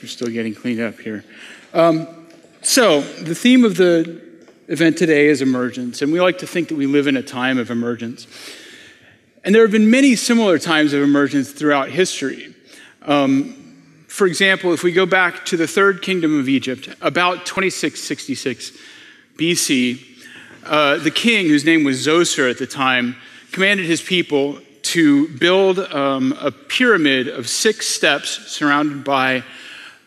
We're still getting cleaned up here. So the theme of the event today is emergence, and we like to think that we live in a time of emergence. And there have been many similar times of emergence throughout history. For example, if we go back to the Third Kingdom of Egypt, about 2666 BC, the king, whose name was Zoser at the time, commanded his people to build a pyramid of 6 steps surrounded by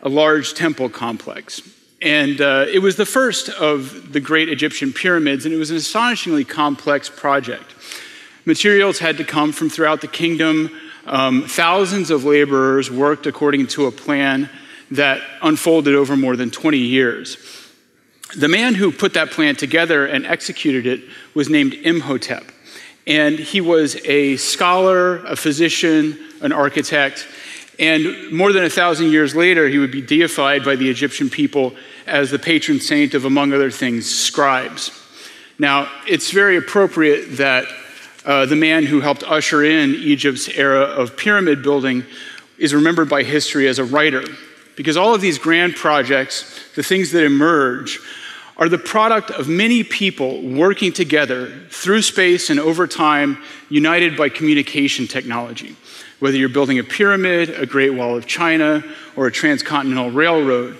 a large temple complex. And it was the first of the great Egyptian pyramids, and it was an astonishingly complex project. Materials had to come from throughout the kingdom. Thousands of laborers worked according to a plan that unfolded over more than 20 years. The man who put that plan together and executed it was named Imhotep. And he was a scholar, a physician, an architect. And more than 1,000 years later, he would be deified by the Egyptian people as the patron saint of, among other things, scribes. Now, it's very appropriate that the man who helped usher in Egypt's era of pyramid building is remembered by history as a writer, because all of these grand projects, the things that emerge, are the product of many people working together through space and over time, united by communication technology. Whether you're building a pyramid, a Great Wall of China, or a transcontinental railroad,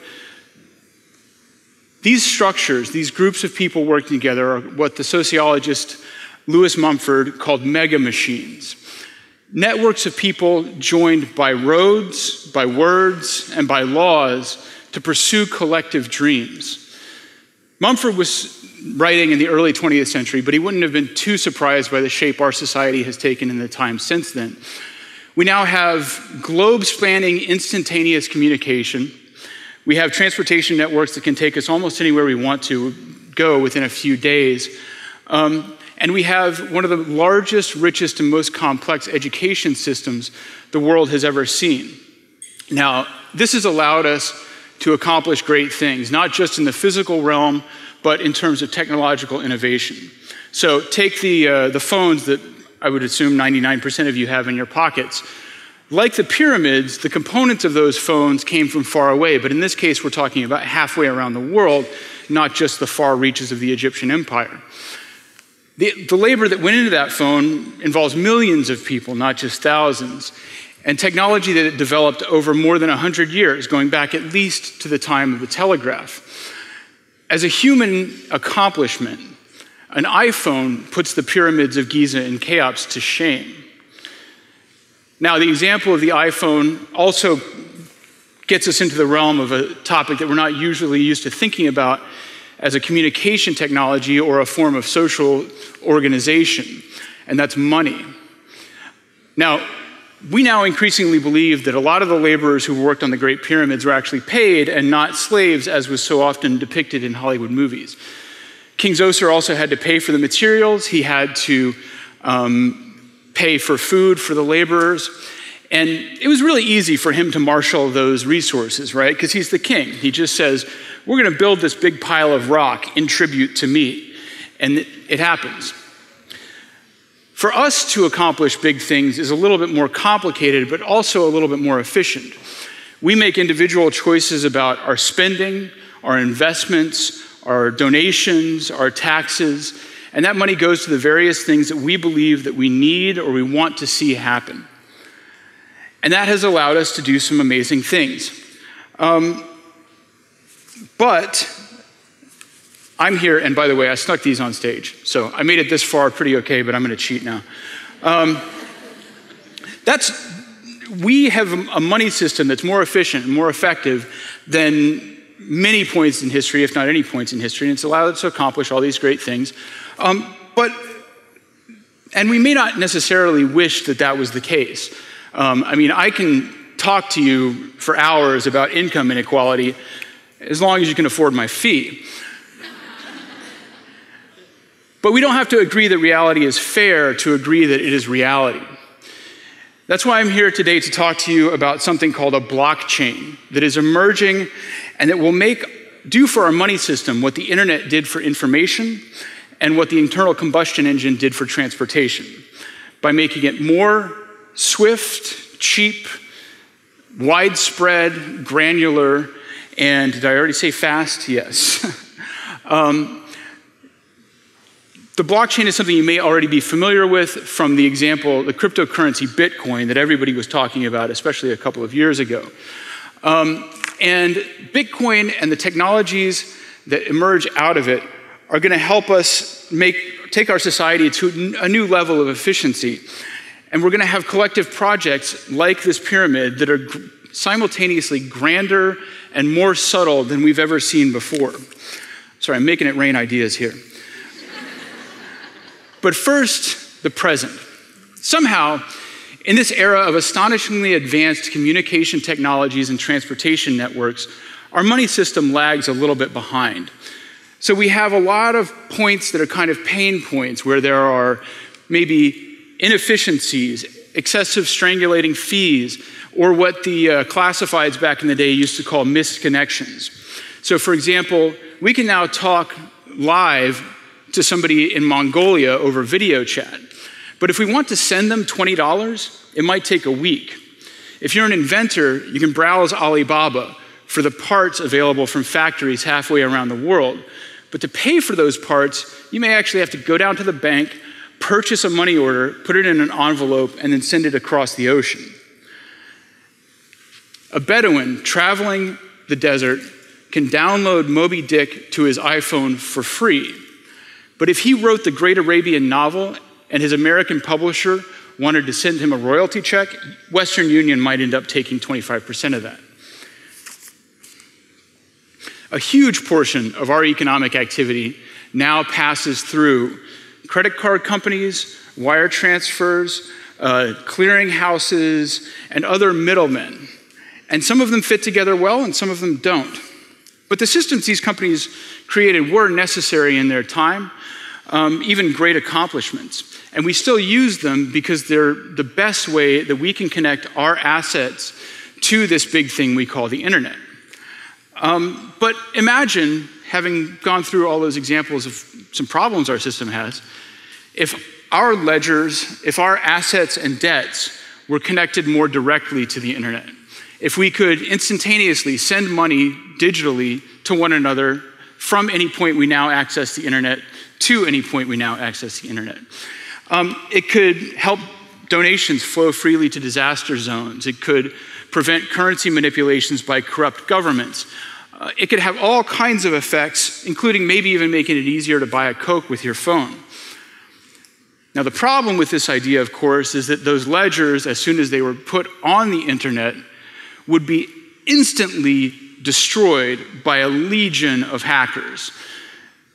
these structures, these groups of people working together are what the sociologist Lewis Mumford called mega machines. Networks of people joined by roads, by words, and by laws to pursue collective dreams. Mumford was writing in the early 20th century, but he wouldn't have been too surprised by the shape our society has taken in the time since then. We now have globe-spanning instantaneous communication. We have transportation networks that can take us almost anywhere we want to go within a few days. And we have one of the largest, richest, and most complex education systems the world has ever seen. Now, this has allowed us to accomplish great things, not just in the physical realm, but in terms of technological innovation. So take the phones that I would assume 99% of you have in your pockets. Like the pyramids, the components of those phones came from far away, but in this case, we're talking about halfway around the world, not just the far reaches of the Egyptian empire. The labor that went into that phone involves millions of people, not just thousands, and technology that it developed over more than 100 years, going back at least to the time of the telegraph. As a human accomplishment, an iPhone puts the pyramids of Giza and Cheops to shame. Now, the example of the iPhone also gets us into the realm of a topic that we're not usually used to thinking about as a communication technology or a form of social organization, and that's money. Now, we now increasingly believe that a lot of the laborers who worked on the Great Pyramids were actually paid and not slaves, as was so often depicted in Hollywood movies. King Zoser also had to pay for the materials. He had to pay for food for the laborers. And it was really easy for him to marshal those resources, right? Because he's the king. He just says, we're going to build this big pile of rock in tribute to me. And it happens. For us to accomplish big things is a little bit more complicated, but also a little bit more efficient. We make individual choices about our spending, our investments, our donations, our taxes, and that money goes to the various things that we believe that we need or we want to see happen. And that has allowed us to do some amazing things. But I'm here, and by the way, I snuck these on stage. So I made it this far pretty okay, but I'm going to cheat now. We have a money system that's more efficient and more effective than many points in history, if not any points in history, and it's allowed us to accomplish all these great things. And we may not necessarily wish that that was the case. I can talk to you for hours about income inequality as long as you can afford my fee. But we don't have to agree that reality is fair to agree that it is reality. That's why I'm here today to talk to you about something called a blockchain that is emerging and that will do for our money system what the internet did for information and what the internal combustion engine did for transportation, by making it more swift, cheap, widespread, granular, and did I already say fast? Yes. The blockchain is something you may already be familiar with from the example, the cryptocurrency Bitcoin that everybody was talking about, especially a couple of years ago. And Bitcoin and the technologies that emerge out of it are going to help us take our society to a new level of efficiency. And we're going to have collective projects like this pyramid that are simultaneously grander and more subtle than we've ever seen before. Sorry, I'm making it rain ideas here. But first, the present. Somehow, in this era of astonishingly advanced communication technologies and transportation networks, our money system lags a little bit behind. So we have a lot of points that are kind of pain points where there are maybe inefficiencies, excessive strangulating fees, or what the classifieds back in the day used to call missed connections. So for example, we can now talk live to somebody in Mongolia over video chat. But if we want to send them $20, it might take a week. If you're an inventor, you can browse Alibaba for the parts available from factories halfway around the world. But to pay for those parts, you may actually have to go down to the bank, purchase a money order, put it in an envelope, and then send it across the ocean. A Bedouin traveling the desert can download Moby Dick to his iPhone for free. But if he wrote the Great Arabian Novel and his American publisher wanted to send him a royalty check, Western Union might end up taking 25% of that. A huge portion of our economic activity now passes through credit card companies, wire transfers, clearing houses, and other middlemen. And some of them fit together well and some of them don't. But the systems these companies created were necessary in their time, even great accomplishments. And we still use them because they're the best way that we can connect our assets to this big thing we call the internet. But imagine, having gone through all those examples of some problems our system has, if our ledgers, if our assets and debts were connected more directly to the internet. If we could instantaneously send money digitally to one another from any point we now access the internet to any point we now access the internet. It could help donations flow freely to disaster zones. It could prevent currency manipulations by corrupt governments. It could have all kinds of effects, including maybe even making it easier to buy a Coke with your phone. Now, the problem with this idea, of course, is that those ledgers, as soon as they were put on the internet, would be instantly destroyed by a legion of hackers.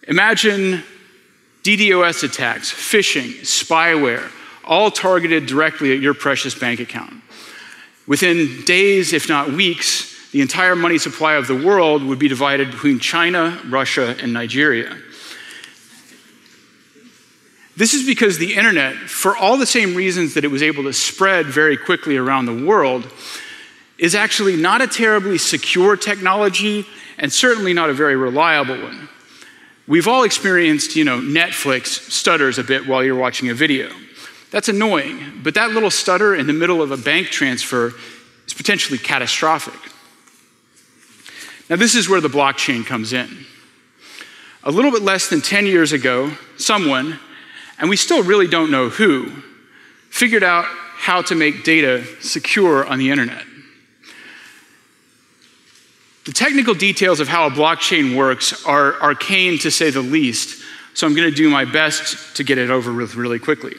Imagine DDoS attacks, phishing, spyware, all targeted directly at your precious bank account. Within days, if not weeks, the entire money supply of the world would be divided between China, Russia, and Nigeria. This is because the internet, for all the same reasons that it was able to spread very quickly around the world, is actually not a terribly secure technology and certainly not a very reliable one. We've all experienced, Netflix stutters a bit while you're watching a video. That's annoying, but that little stutter in the middle of a bank transfer is potentially catastrophic. Now, this is where the blockchain comes in. A little bit less than 10 years ago, someone, and we still really don't know who, figured out how to make data secure on the internet. The technical details of how a blockchain works are arcane to say the least, so I'm going to do my best to get it over with really quickly.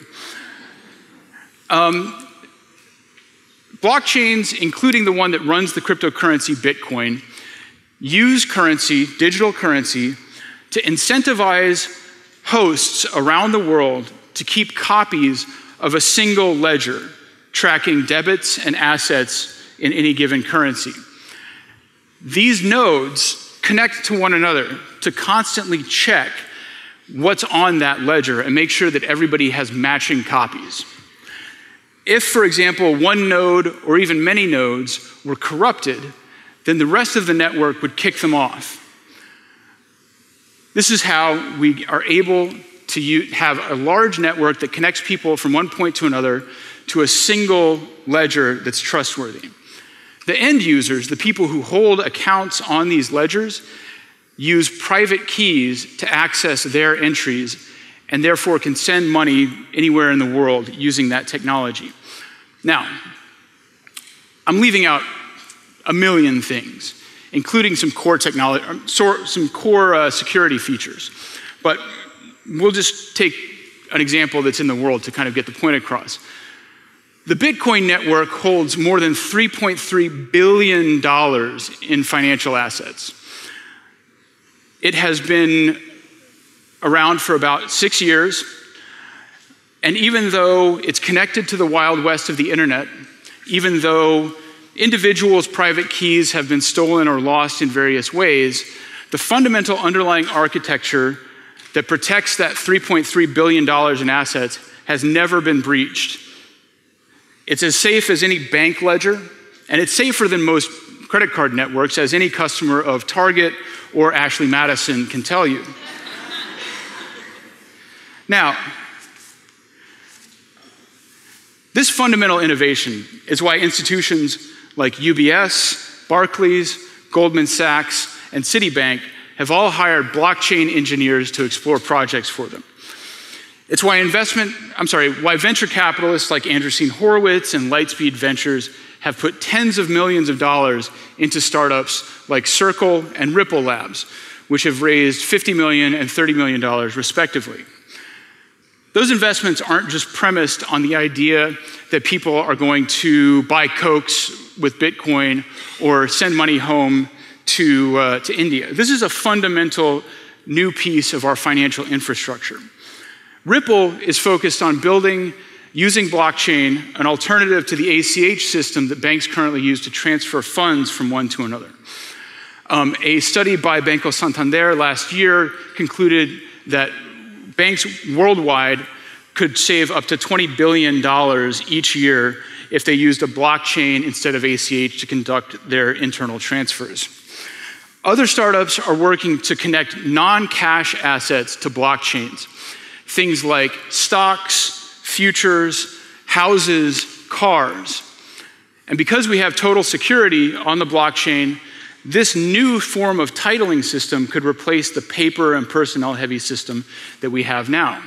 Blockchains, including the one that runs the cryptocurrency Bitcoin, use currency, digital currency, to incentivize hosts around the world to keep copies of a single ledger, tracking debits and assets in any given currency. These nodes connect to one another to constantly check what's on that ledger and make sure that everybody has matching copies. If, for example, one node or even many nodes were corrupted, then the rest of the network would kick them off. This is how we are able to have a large network that connects people from one point to another to a single ledger that's trustworthy. The end users, the people who hold accounts on these ledgers, use private keys to access their entries and therefore can send money anywhere in the world using that technology. Now, I'm leaving out a million things, including some core technology, some core security features. But we'll just take an example that's in the world to kind of get the point across. The Bitcoin network holds more than $3.3 billion in financial assets. It has been around for about 6 years, and even though it's connected to the Wild West of the internet, even though individuals' private keys have been stolen or lost in various ways, the fundamental underlying architecture that protects that $3.3 billion in assets has never been breached. It's as safe as any bank ledger, and it's safer than most credit card networks, as any customer of Target or Ashley Madison can tell you. Now, this fundamental innovation is why institutions like UBS, Barclays, Goldman Sachs, and Citibank have all hired blockchain engineers to explore projects for them. It's why why venture capitalists like Andreessen Horowitz and Lightspeed Ventures have put tens of millions of dollars into startups like Circle and Ripple Labs, which have raised $50 million and $30 million respectively. Those investments aren't just premised on the idea that people are going to buy Cokes with Bitcoin or send money home to India. This is a fundamental new piece of our financial infrastructure. Ripple is focused on building, using blockchain, an alternative to the ACH system that banks currently use to transfer funds from one to another. A study by Banco Santander last year concluded that banks worldwide could save up to $20 billion each year if they used a blockchain instead of ACH to conduct their internal transfers. Other startups are working to connect non-cash assets to blockchains. Things like stocks, futures, houses, cars. And because we have total security on the blockchain, this new form of titling system could replace the paper and personnel-heavy system that we have now.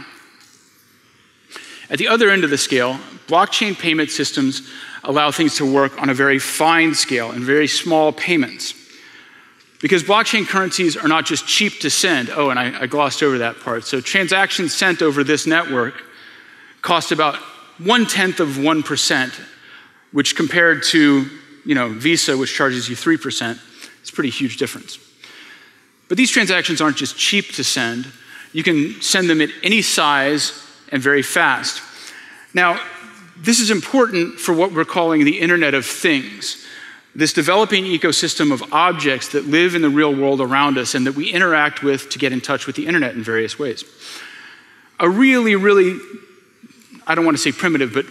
At the other end of the scale, blockchain payment systems allow things to work on a very fine scale and very small payments. Because blockchain currencies are not just cheap to send. Oh, and I glossed over that part. So transactions sent over this network cost about 0.1%, which compared to Visa, which charges you 3%, it's a pretty huge difference. But these transactions aren't just cheap to send. You can send them at any size and very fast. Now, this is important for what we're calling the Internet of Things, this developing ecosystem of objects that live in the real world around us and that we interact with to get in touch with the internet in various ways. A really, really, I don't want to say primitive, but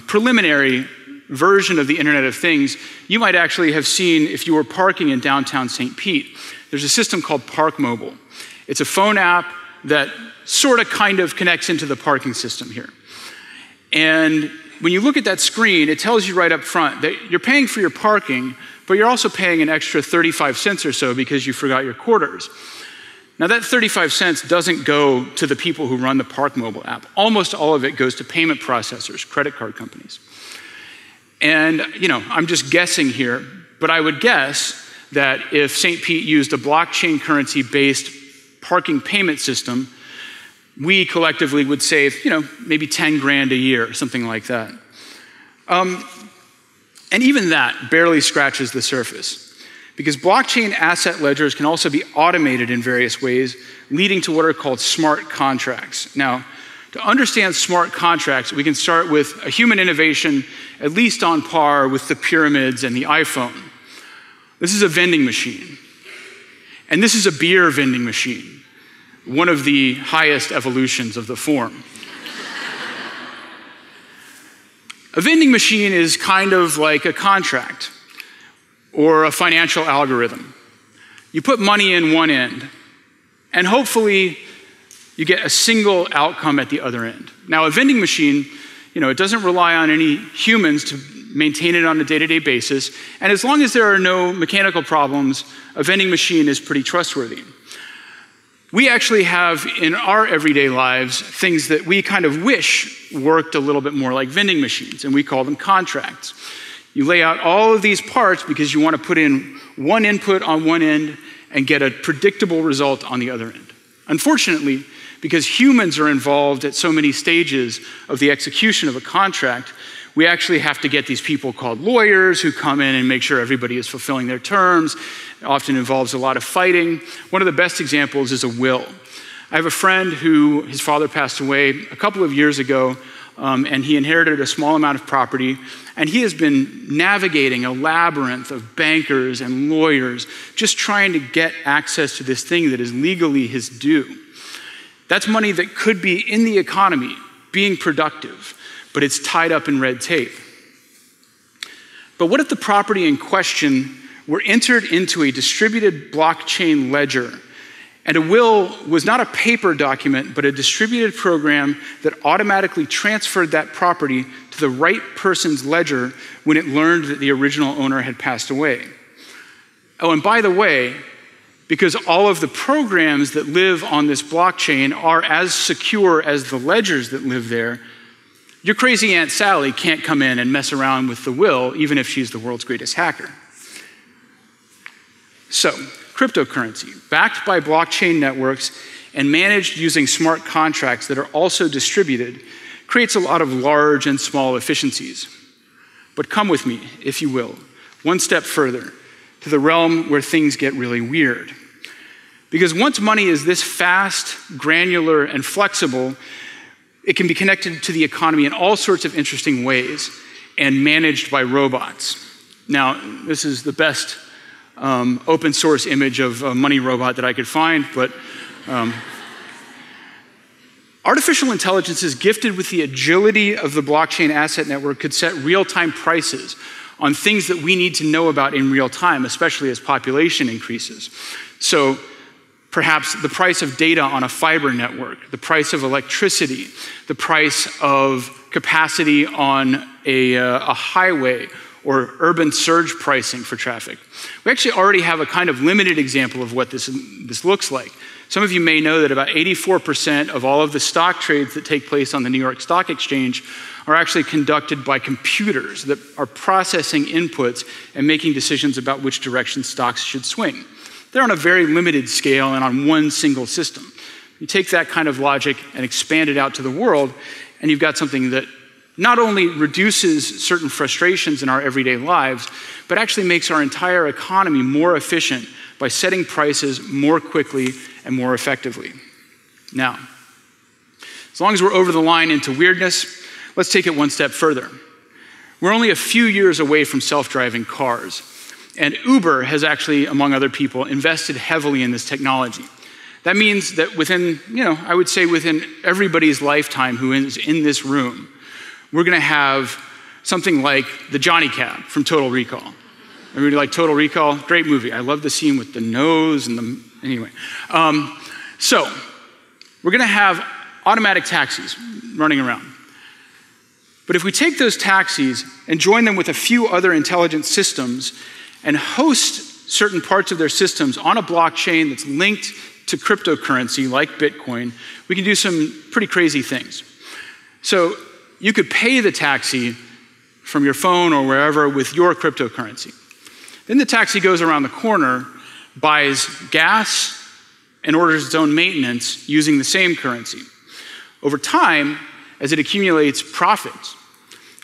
preliminary version of the Internet of Things you might actually have seen if you were parking in downtown St. Pete. There's a system called Park Mobile. It's a phone app that sort of kind of connects into the parking system here. And when you look at that screen, it tells you right up front that you're paying for your parking, but you're also paying an extra 35 cents or so because you forgot your quarters. Now that 35 cents doesn't go to the people who run the Park Mobile app. Almost all of it goes to payment processors, credit card companies. And I'm just guessing here, but I would guess that if St. Pete used a blockchain currency-based parking payment system, we collectively would save, maybe 10 grand a year, something like that. And even that barely scratches the surface, because blockchain asset ledgers can also be automated in various ways, leading to what are called smart contracts. Now, to understand smart contracts, we can start with a human innovation, at least on par with the pyramids and the iPhone. This is a vending machine. And this is a beer vending machine, one of the highest evolutions of the form. A vending machine is kind of like a contract or a financial algorithm. You put money in one end, and hopefully you get a single outcome at the other end. Now, a vending machine, It doesn't rely on any humans to maintain it on a day-to-day basis. And as long as there are no mechanical problems, a vending machine is pretty trustworthy. We actually have in our everyday lives things that we kind of wish worked a little bit more like vending machines, and we call them contracts. You lay out all of these parts because you want to put in one input on one end and get a predictable result on the other end. Unfortunately, because humans are involved at so many stages of the execution of a contract, we actually have to get these people called lawyers who come in and make sure everybody is fulfilling their terms. It often involves a lot of fighting. One of the best examples is a will. I have a friend who, his father passed away a couple of years ago, and he inherited a small amount of property, and he has been navigating a labyrinth of bankers and lawyers just trying to get access to this thing that is legally his due. That's money that could be in the economy, being productive, but it's tied up in red tape. But what if the property in question were entered into a distributed blockchain ledger, and a will was not a paper document, but a distributed program that automatically transferred that property to the right person's ledger when it learned that the original owner had passed away? Oh, and by the way, because all of the programs that live on this blockchain are as secure as the ledgers that live there, your crazy Aunt Sally can't come in and mess around with the will, even if she's the world's greatest hacker. So, cryptocurrency, backed by blockchain networks and managed using smart contracts that are also distributed, creates a lot of large and small efficiencies. But come with me, if you will, one step further, to the realm where things get really weird. Because once money is this fast, granular, and flexible, it can be connected to the economy in all sorts of interesting ways and managed by robots. Now, this is the best open source image of a money robot that I could find, but artificial intelligence is gifted with the agility of the blockchain asset network could set real-time prices on things that we need to know about in real time, especially as population increases. So perhaps the price of data on a fiber network, the price of electricity, the price of capacity on a highway, or urban surge pricing for traffic. We actually already have a kind of limited example of what this looks like. Some of you may know that about 84% of all of the stock trades that take place on the New York Stock Exchange are actually conducted by computers that are processing inputs and making decisions about which direction stocks should swing. They're on a very limited scale and on one single system. You take that kind of logic and expand it out to the world, and you've got something that not only reduces certain frustrations in our everyday lives, but actually makes our entire economy more efficient by setting prices more quickly and more effectively. Now, as long as we're over the line into weirdness, let's take it one step further. We're only a few years away from self-driving cars, and Uber has actually, among other people, invested heavily in this technology. That means that within, I would say within everybody's lifetime who is in this room, we're going to have something like the Johnny Cab from Total Recall. Everybody like Total Recall? Great movie. I love the scene with the nose and the... Anyway. So, we're going to have automatic taxis running around. But if we take those taxis and join them with a few other intelligent systems and host certain parts of their systems on a blockchain that's linked to cryptocurrency like Bitcoin, we can do some pretty crazy things. So, you could pay the taxi from your phone or wherever with your cryptocurrency. Then the taxi goes around the corner, buys gas, and orders its own maintenance using the same currency. Over time, as it accumulates profits,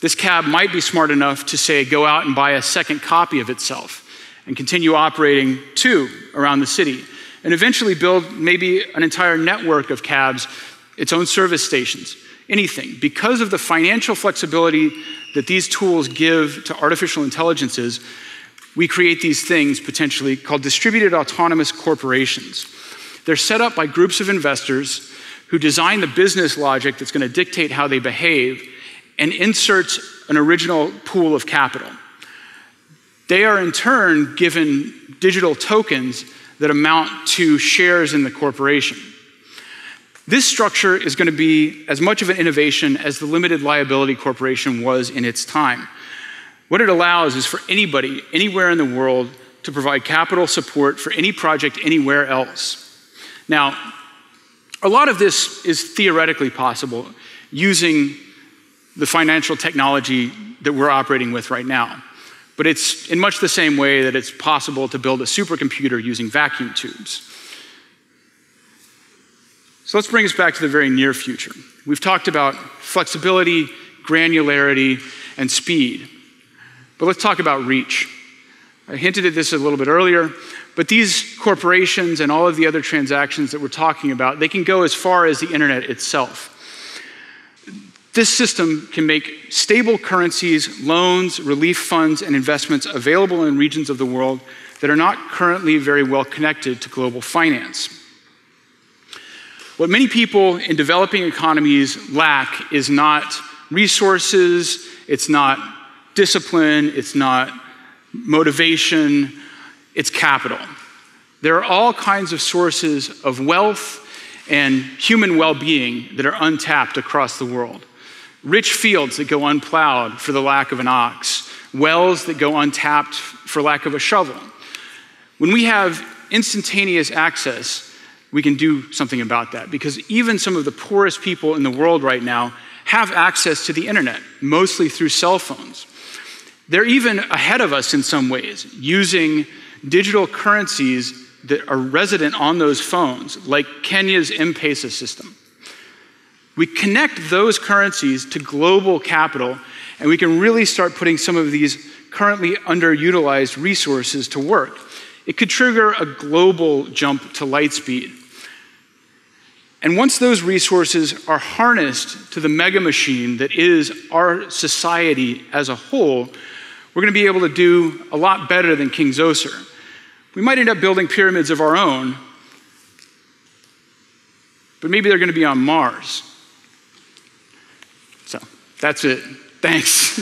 this cab might be smart enough to say, go out and buy a second copy of itself and continue operating two around the city, and eventually build maybe an entire network of cabs, its own service stations, anything. Because of the financial flexibility that these tools give to artificial intelligences, we create these things potentially called distributed autonomous corporations. They're set up by groups of investors who design the business logic that's going to dictate how they behave and insert an original pool of capital. They are in turn given digital tokens that amount to shares in the corporation. This structure is going to be as much of an innovation as the limited liability corporation was in its time. What it allows is for anybody, anywhere in the world, to provide capital support for any project anywhere else. Now, a lot of this is theoretically possible using the financial technology that we're operating with right now. But it's in much the same way that it's possible to build a supercomputer using vacuum tubes. So let's bring us back to the very near future. We've talked about flexibility, granularity, and speed. But let's talk about reach. I hinted at this a little bit earlier, but these corporations and all of the other transactions that we're talking about, they can go as far as the internet itself. This system can make stable currencies, loans, relief funds, and investments available in regions of the world that are not currently very well connected to global finance. What many people in developing economies lack is not resources, it's not discipline, it's not motivation, it's capital. There are all kinds of sources of wealth and human well-being that are untapped across the world. Rich fields that go unplowed for the lack of an ox, wells that go untapped for lack of a shovel. When we have instantaneous access, we can do something about that, because even some of the poorest people in the world right now have access to the internet, mostly through cell phones. They're even ahead of us in some ways, using digital currencies that are resident on those phones, like Kenya's M-Pesa system. We connect those currencies to global capital, and we can really start putting some of these currently underutilized resources to work. It could trigger a global jump to light speed. And once those resources are harnessed to the mega machine that is our society as a whole, we're going to be able to do a lot better than King Zoser. We might end up building pyramids of our own, but maybe they're going to be on Mars. So that's it. Thanks.